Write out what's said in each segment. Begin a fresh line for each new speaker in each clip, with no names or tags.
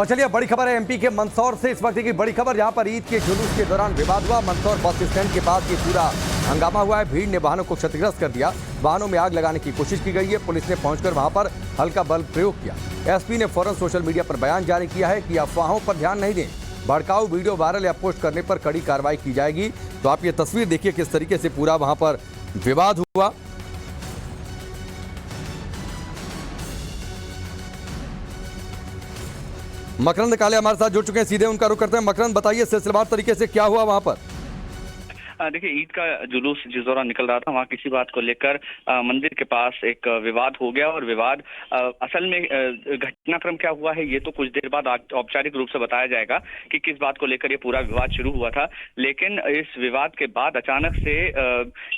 और चलिए बड़ी खबर है एमपी के मंदसौर से इस वक्त की बड़ी खबर, जहां पर ईद के जुलूस के दौरान विवाद हुआ। मंदसौर बस स्टैंड के पास ये पूरा हंगामा हुआ है। भीड़ ने वाहनों को क्षतिग्रस्त कर दिया, वाहनों में आग लगाने की कोशिश की गई है। पुलिस ने पहुंचकर वहां पर हल्का बल प्रयोग किया। एसपी ने फौरन सोशल मीडिया पर बयान जारी किया है कि अफवाहों पर ध्यान नहीं दें, भड़काऊ वीडियो वायरल या पोस्ट करने पर कड़ी कार्रवाई की जाएगी। तो आप ये तस्वीर देखिए किस तरीके से पूरा वहां पर विवाद हुआ। मकरंद काले हमारे साथ जुड़ चुके हैं, सीधे उनका रुख करते हैं। मकरंद, बताइए सिलसिलेवार तरीके से क्या हुआ वहां पर?
देखिए, ईद का जुलूस जिस दौरान निकल रहा था वहाँ किसी बात को लेकर मंदिर के पास एक विवाद हो गया। और विवाद असल में घटनाक्रम क्या हुआ है ये तो कुछ देर बाद औपचारिक रूप से बताया जाएगा कि किस बात को लेकर ये पूरा विवाद शुरू हुआ था। लेकिन इस विवाद के बाद अचानक से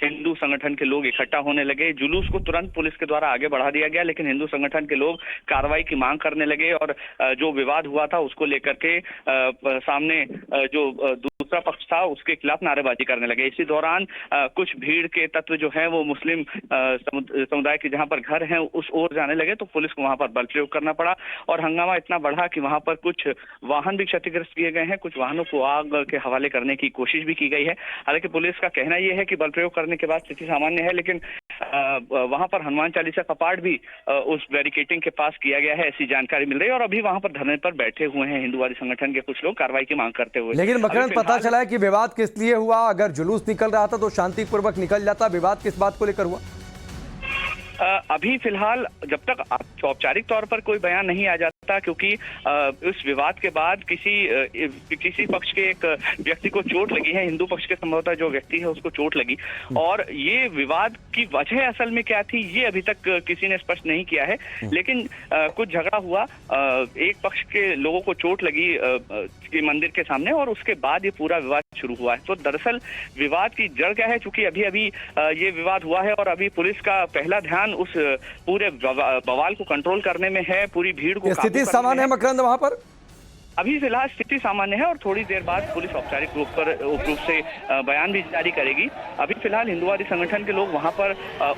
हिंदू संगठन के लोग इकट्ठा होने लगे। जुलूस को तुरंत पुलिस के द्वारा आगे बढ़ा दिया गया, लेकिन हिंदू संगठन के लोग कार्रवाई की मांग करने लगे और जो विवाद हुआ था उसको लेकर के सामने जो दूसरा पक्ष था उसके खिलाफ नारेबाजी करने लगे। इसी दौरान कुछ भीड़ के तत्व जो हैं वो मुस्लिम समुदाय के जहां पर घर हैं उस ओर जाने लगे, तो पुलिस को वहां पर बल प्रयोग करना पड़ा और हंगामा इतना बढ़ा कि वहां पर कुछ वाहन भी क्षतिग्रस्त किए गए हैं, कुछ वाहनों को आग के हवाले करने की कोशिश भी की गई है। हालांकि पुलिस का कहना यह है कि बल प्रयोग करने के बाद स्थिति सामान्य है, लेकिन वहां पर हनुमान चालीसा का पाठ भी उस बैरिकेटिंग के पास किया गया है, ऐसी जानकारी मिल रही है। और अभी वहां पर धरने पर बैठे हुए हैं हिंदूवादी संगठन के कुछ लोग कार्रवाई की मांग करते हुए।
लेकिन मकरंद, पता चला है कि विवाद किस लिए हुआ? अगर जुलूस निकल रहा था तो शांतिपूर्वक निकल जाता, विवाद किस बात को लेकर हुआ?
अभी फिलहाल जब तक औपचारिक तौर पर कोई बयान नहीं आ जाता, क्योंकि इस विवाद के बाद किसी पक्ष के एक व्यक्ति को चोट लगी है, हिंदू पक्ष के संभवतः जो व्यक्ति है उसको चोट लगी, और ये विवाद की वजह असल में क्या थी ये अभी तक किसी ने स्पष्ट नहीं किया है। लेकिन कुछ झगड़ा हुआ, एक पक्ष के लोगों को चोट लगी मंदिर के सामने, और उसके बाद ये पूरा विवाद शुरू हुआ है। तो दरअसल विवाद की जड़ क्या है, चूंकि अभी ये विवाद हुआ है और अभी पुलिस का पहला ध्यान उस पूरे बवाल को कंट्रोल करने में है, पूरी भीड़ को।
स्थिति सामान्य है मकरंद वहां पर?
अभी फिलहाल स्थिति सामान्य है और थोड़ी देर बाद पुलिस औपचारिक रूप से बयान भी जारी करेगी। अभी फिलहाल हिंदूवादी संगठन के लोग वहां पर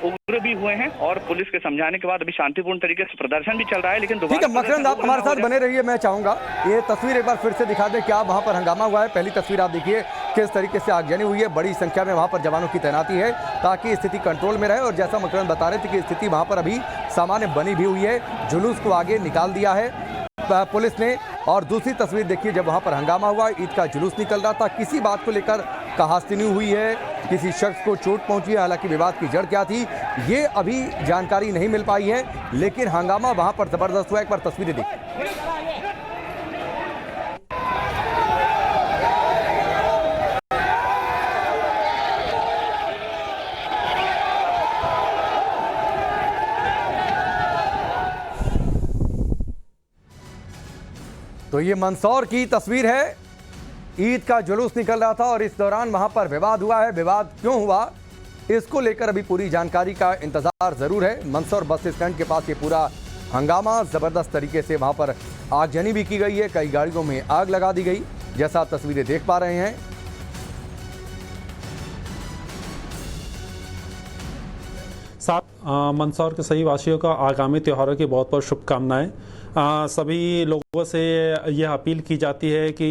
उग्र भी हुए हैं और पुलिस के समझाने के बाद अभी शांतिपूर्ण तरीके से प्रदर्शन भी चल रहा है। लेकिन
ठीक है मकरंद, आप हमारे साथ बने रहिए। मैं चाहूंगा ये तस्वीर एक बार फिर से दिखा दें, क्या वहां पर हंगामा हुआ है। पहली तस्वीर आप देखिए किस तरीके से आगजनी हुई है, बड़ी संख्या में वहां पर जवानों की तैनाती है ताकि स्थिति कंट्रोल में रहे। और जैसा मकरंद बता रहे थे कि स्थिति वहां पर अभी सामान्य बनी भी हुई है, जुलूस को आगे निकाल दिया है पुलिस ने। और दूसरी तस्वीर देखिए, जब वहां पर हंगामा हुआ, ईद का जुलूस निकल रहा था, किसी बात को लेकर कहासुनी हुई है, किसी शख्स को चोट पहुंची है। हालांकि विवाद की जड़ क्या थी ये अभी जानकारी नहीं मिल पाई है, लेकिन हंगामा वहां पर जबरदस्त हुआ। एक बार तस्वीरें देखिए। तो ये मंदसौर की तस्वीर है, ईद का जुलूस निकल रहा था और इस दौरान वहां पर विवाद हुआ है। विवाद क्यों हुआ इसको लेकर अभी पूरी जानकारी का इंतजार जरूर है। मंदसौर बस स्टैंड के पास ये पूरा हंगामा जबरदस्त तरीके से वहां पर आगजनी भी की गई है, कई गाड़ियों में आग लगा दी गई, जैसा आप तस्वीरें देख पा रहे हैं।
साथ मंदसौर के सभी वासियों का आगामी त्योहारों की बहुत बहुत शुभकामनाएं। सभी लोगों से यह अपील की जाती है कि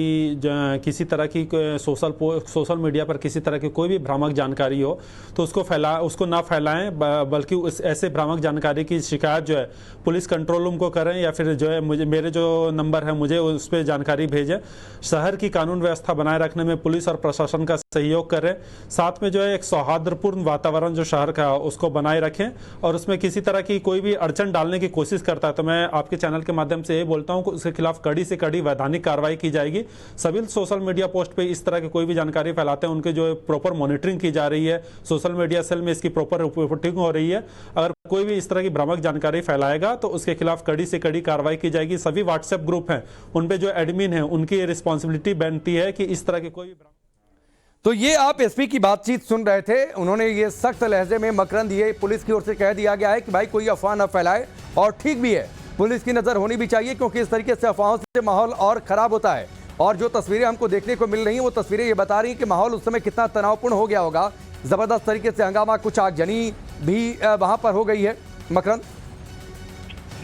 किसी तरह की सोशल मीडिया पर किसी तरह की कोई भी भ्रामक जानकारी हो तो उसको ना फैलाएं, बल्कि ऐसे भ्रामक जानकारी की शिकायत जो है पुलिस कंट्रोल रूम को करें, या फिर जो है मेरे जो नंबर है मुझे उस पर जानकारी भेजें। शहर की कानून व्यवस्था बनाए रखने में पुलिस और प्रशासन का सहयोग करें। साथ में जो है एक सौहार्दपूर्ण वातावरण जो शहर का उसको बनाए रखें, और उसमें किसी तरह की कोई भी अड़चन डालने की कोशिश करता है तो मैं आपके चैनल के माध्यम से ये बोलता हूं कि उसके खिलाफ कड़ी से कड़ी वैधानिक कार्रवाई की जाएगी। सभी सोशल मीडिया पोस्ट पे इस तरह की कोई भी जानकारी फैलाते हैं उनके जो प्रॉपर मॉनिटरिंग की जा रही है, सोशल मीडिया सेल में इसकी प्रॉपर रिपोर्टिंग हो रही है। अगर कोई भी इस तरह की भ्रामक जानकारी फैलाएगा तो उसके खिलाफ कड़ी से कड़ी कार्रवाई की जाएगी। सभी व्हाट्सएप ग्रुप हैं उन पे जो एडमिन है उनकी रिस्पॉन्सिबिलिटी बनती है कि इस तरह के कोई भी।
तो ये आप एसपी की बातचीत सुन रहे थे, उन्होंने ये सख्त लहजे में मकरंद ये पुलिस की ओर से कह दिया गया है कि भाई कोई अफवाह न फैलाए, और ठीक भी है, पुलिस की नजर होनी भी चाहिए, क्योंकि इस तरीके से अफवाहों से माहौल और खराब होता है। और जो तस्वीरें हमको देखने को मिल रही हैं वो तस्वीरें ये बता रही हैं कि माहौल उस समय कितना तनावपूर्ण हो गया होगा। जबरदस्त तरीके से हंगामा, कुछ आगजनी भी वहां पर हो गई है। मकरंद,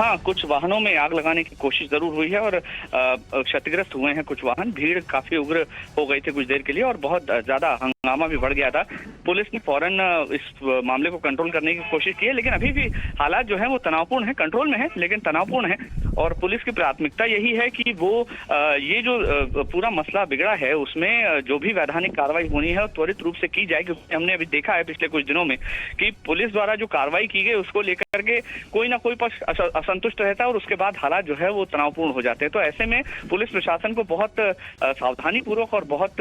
हाँ, कुछ वाहनों में आग लगाने की कोशिश जरूर हुई है और क्षतिग्रस्त हुए हैं कुछ वाहन। भीड़ काफी उग्र हो गई थी कुछ देर के लिए और बहुत ज्यादा हंगामा भी बढ़ गया था। पुलिस ने फौरन इस मामले को कंट्रोल करने की कोशिश की है, लेकिन अभी भी हालात जो है वो तनावपूर्ण है, कंट्रोल में है लेकिन तनावपूर्ण है। और पुलिस की प्राथमिकता यही है कि वो ये जो पूरा मसला बिगड़ा है उसमें जो भी वैधानिक कार्रवाई होनी है त्वरित रूप से की जाए, क्योंकि हमने अभी देखा है पिछले कुछ दिनों में कि पुलिस द्वारा जो कार्रवाई की गई उसको लेकर के कोई ना कोई पक्ष असंतुष्ट रहता है और उसके बाद हालात जो है वो तनावपूर्ण हो जाते हैं। तो ऐसे में पुलिस प्रशासन को बहुत सावधानी पूर्वक और बहुत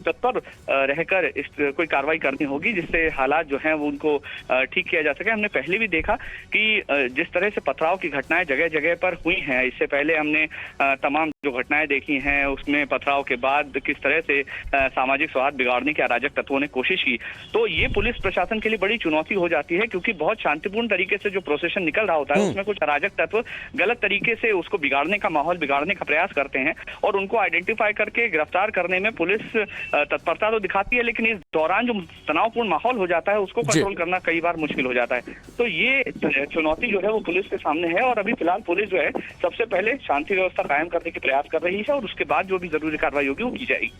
तत्पर रहकर इस कोई कार्रवाई करनी होगी जिससे हालात जो हैं वो उनको ठीक किया जा सके। हमने पहले भी देखा कि जिस तरह से पथराव की घटनाएं जगह जगह पर हुई हैं, इससे पहले हमने तमाम जो घटनाएं देखी हैं उसमें पथराव के बाद किस तरह से सामाजिक सौहार्द बिगाड़ने की अराजक तत्वों ने कोशिश की। तो ये पुलिस प्रशासन के लिए बड़ी चुनौती हो जाती है, क्योंकि बहुत शांतिपूर्ण तरीके से जो प्रोसेशन निकल रहा होता है उसमें कुछ अराजक तत्व गलत तरीके से उसको बिगाड़ने का माहौल बिगाड़ने का प्रयास करते हैं और उनको आइडेंटिफाई करके गिरफ्तार करने में पुलिस तत्परता तो दिखाती है, लेकिन इस दौरान जो तनावपूर्ण माहौल हो जाता है उसको कंट्रोल करना कई बार मुश्किल हो जाता है। तो ये चुनौती जो है वो पुलिस के सामने है और अभी फिलहाल पुलिस जो है सबसे पहले शांति व्यवस्था कायम करने के प्रयास कर रही है और उसके बाद जो भी जरूरी कार्रवाई होगी वो की जाएगी।